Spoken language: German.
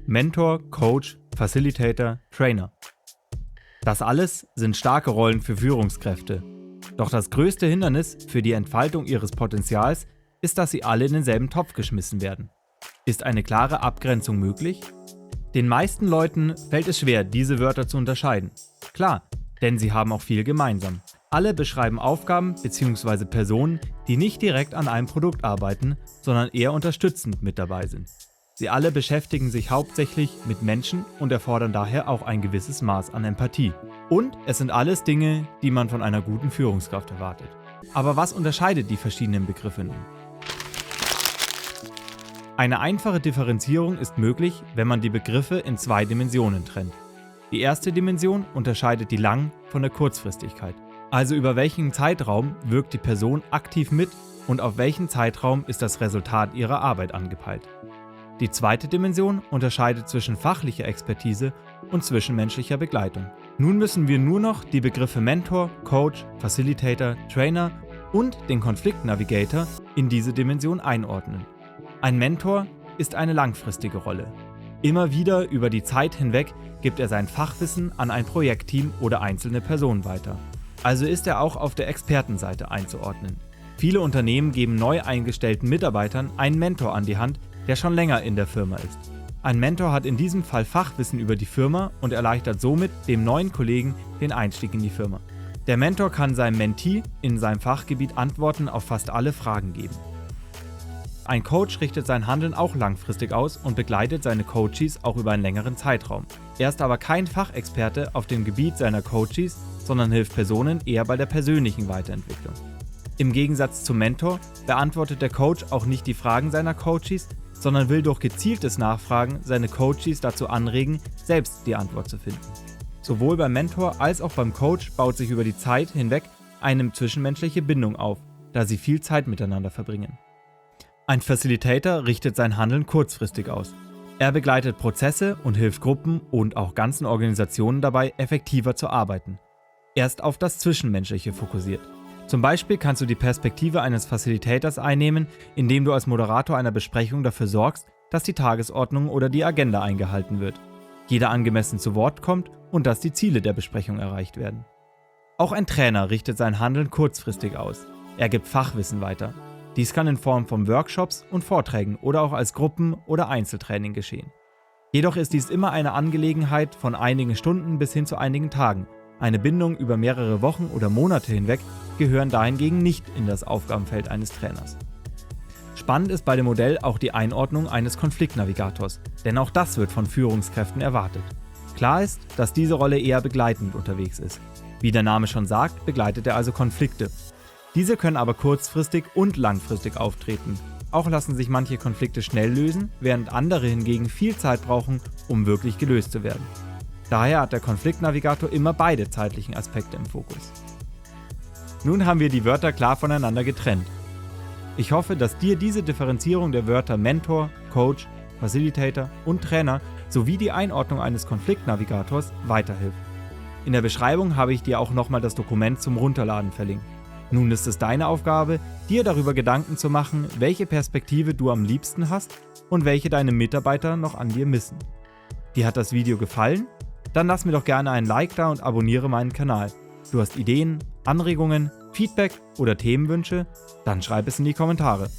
Mentor, Coach, Facilitator, Trainer. Das alles sind starke Rollen für Führungskräfte. Doch das größte Hindernis für die Entfaltung ihres Potenzials ist, dass sie alle in denselben Topf geschmissen werden. Ist eine klare Abgrenzung möglich? Den meisten Leuten fällt es schwer, diese Wörter zu unterscheiden. Klar, denn sie haben auch viel gemeinsam. Alle beschreiben Aufgaben bzw. Personen, die nicht direkt an einem Produkt arbeiten, sondern eher unterstützend mit dabei sind. Sie alle beschäftigen sich hauptsächlich mit Menschen und erfordern daher auch ein gewisses Maß an Empathie. Und es sind alles Dinge, die man von einer guten Führungskraft erwartet. Aber was unterscheidet die verschiedenen Begriffe nun? Eine einfache Differenzierung ist möglich, wenn man die Begriffe in 2 Dimensionen trennt. Die erste Dimension unterscheidet die Lang- von der Kurzfristigkeit. Also über welchen Zeitraum wirkt die Person aktiv mit und auf welchen Zeitraum ist das Resultat ihrer Arbeit angepeilt. Die zweite Dimension unterscheidet zwischen fachlicher Expertise und zwischenmenschlicher Begleitung. Nun müssen wir nur noch die Begriffe Mentor, Coach, Facilitator, Trainer und den Konfliktnavigator in diese Dimension einordnen. Ein Mentor ist eine langfristige Rolle. Immer wieder über die Zeit hinweg gibt er sein Fachwissen an ein Projektteam oder einzelne Personen weiter. Also ist er auch auf der Expertenseite einzuordnen. Viele Unternehmen geben neu eingestellten Mitarbeitern einen Mentor an die Hand, der schon länger in der Firma ist. Ein Mentor hat in diesem Fall Fachwissen über die Firma und erleichtert somit dem neuen Kollegen den Einstieg in die Firma. Der Mentor kann seinem Mentee in seinem Fachgebiet Antworten auf fast alle Fragen geben. Ein Coach richtet sein Handeln auch langfristig aus und begleitet seine Coaches auch über einen längeren Zeitraum. Er ist aber kein Fachexperte auf dem Gebiet seiner Coaches, sondern hilft Personen eher bei der persönlichen Weiterentwicklung. Im Gegensatz zum Mentor beantwortet der Coach auch nicht die Fragen seiner Coaches, sondern will durch gezieltes Nachfragen seine Coaches dazu anregen, selbst die Antwort zu finden. Sowohl beim Mentor als auch beim Coach baut sich über die Zeit hinweg eine zwischenmenschliche Bindung auf, da sie viel Zeit miteinander verbringen. Ein Facilitator richtet sein Handeln kurzfristig aus. Er begleitet Prozesse und hilft Gruppen und auch ganzen Organisationen dabei, effektiver zu arbeiten. Er ist auf das Zwischenmenschliche fokussiert. Zum Beispiel kannst du die Perspektive eines Facilitators einnehmen, indem du als Moderator einer Besprechung dafür sorgst, dass die Tagesordnung oder die Agenda eingehalten wird, jeder angemessen zu Wort kommt und dass die Ziele der Besprechung erreicht werden. Auch ein Trainer richtet sein Handeln kurzfristig aus. Er gibt Fachwissen weiter. Dies kann in Form von Workshops und Vorträgen oder auch als Gruppen- oder Einzeltraining geschehen. Jedoch ist dies immer eine Angelegenheit von einigen Stunden bis hin zu einigen Tagen. Eine Bindung über mehrere Wochen oder Monate hinweg gehören dahingegen nicht in das Aufgabenfeld eines Trainers. Spannend ist bei dem Modell auch die Einordnung eines Konfliktnavigators, denn auch das wird von Führungskräften erwartet. Klar ist, dass diese Rolle eher begleitend unterwegs ist. Wie der Name schon sagt, begleitet er also Konflikte. Diese können aber kurzfristig und langfristig auftreten. Auch lassen sich manche Konflikte schnell lösen, während andere hingegen viel Zeit brauchen, um wirklich gelöst zu werden. Daher hat der Konfliktnavigator immer beide zeitlichen Aspekte im Fokus. Nun haben wir die Wörter klar voneinander getrennt. Ich hoffe, dass dir diese Differenzierung der Wörter Mentor, Coach, Facilitator und Trainer sowie die Einordnung eines Konfliktnavigators weiterhilft. In der Beschreibung habe ich dir auch nochmal das Dokument zum Runterladen verlinkt. Nun ist es deine Aufgabe, dir darüber Gedanken zu machen, welche Perspektive du am liebsten hast und welche deine Mitarbeiter noch an dir missen. Dir hat das Video gefallen? Dann lass mir doch gerne ein Like da und abonniere meinen Kanal. Du hast Ideen, Anregungen, Feedback oder Themenwünsche? Dann schreib es in die Kommentare.